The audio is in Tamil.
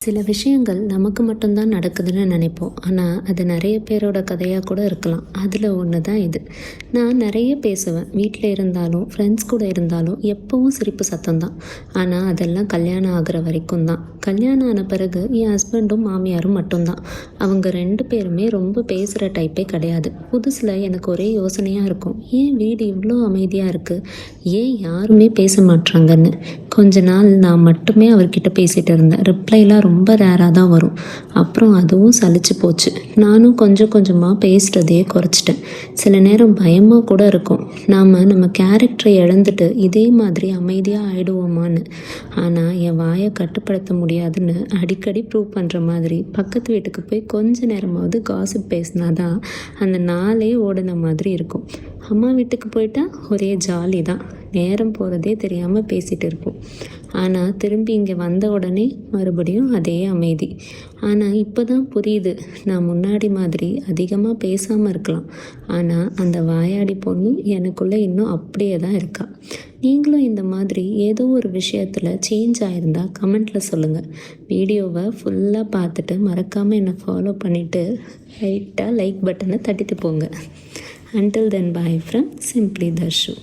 சில விஷயங்கள் நமக்கு மட்டும்தான் நடக்குதுன்னு நினைப்போம். ஆனால் அது நிறைய பேரோட கதையாக கூட இருக்கலாம். அதில் ஒன்று தான் இது. நான் நிறைய பேசுவேன். வீட்டில் இருந்தாலும் ஃப்ரெண்ட்ஸ் கூட இருந்தாலும் எப்போவும் சிரிப்பு சத்தம் தான். ஆனால் அதெல்லாம் கல்யாணம் ஆகிற வரைக்கும் தான். கல்யாணம் ஆன பிறகு என் ஹஸ்பண்டும் மாமியாரும் மட்டும்தான். அவங்க 2 பேருமே ரொம்ப பேசுகிற டைப்பே கிடையாது. புதுசில் எனக்கு ஒரே யோசனையாக இருக்கும். ஏன் வீடு இவ்வளோ அமைதியாக இருக்குது, ஏன் யாருமே பேச மாட்றாங்கன்னு. கொஞ்ச நாள் நான் மட்டுமே அவர்கிட்ட பேசிகிட்டு இருந்தேன். ரிப்ளைலாம் ரொம்ப ரேராக தான் வரும். அப்புறம் அதுவும் சலிச்சு போச்சு. நானும் கொஞ்சம் கொஞ்சமாக பேசுகிறதையே குறைச்சிட்டேன். சில நேரம் பயமாக கூட இருக்கும், நம்ம கேரக்டரை இழந்துட்டு இதே மாதிரி அமைதியாக ஆயிடுவோமான்னு. ஆனால் என் வாயை கட்டுப்படுத்த முடியாதுன்னு அடிக்கடி ப்ரூவ் பண்ணுற மாதிரி பக்கத்து வீட்டுக்கு போய் கொஞ்ச நேரமாவது காசிப் பேசினாதான் அந்த நாளே ஓடின மாதிரி இருக்கும். அம்மா வீட்டுக்கு போயிட்டா ஒரே ஜாலி தான். நேரம் போகிறதே தெரியாமல் பேசிகிட்டு இருப்போம். ஆனால் திரும்பி இங்கே வந்த உடனே மறுபடியும் அதே அமைதி. ஆனால் இப்போ தான் புரியுது, நான் முன்னாடி மாதிரி அதிகமாக பேசாமல் இருக்கலாம். ஆனால் அந்த வாயாடி பொண்ணு எனக்குள்ளே இன்னும் அப்படியே தான் இருக்கா. நீங்களும் இந்த மாதிரி ஏதோ ஒரு விஷயத்தில் சேஞ்ச் ஆகிருந்தால் கமெண்ட்டில் சொல்லுங்கள். வீடியோவை ஃபுல்லாக பார்த்துட்டு மறக்காமல் என்னை ஃபாலோ பண்ணிவிட்டு லைட்டாக லைக் பட்டனை தட்டிட்டு போங்க. Until then, bye from Simply Darshu.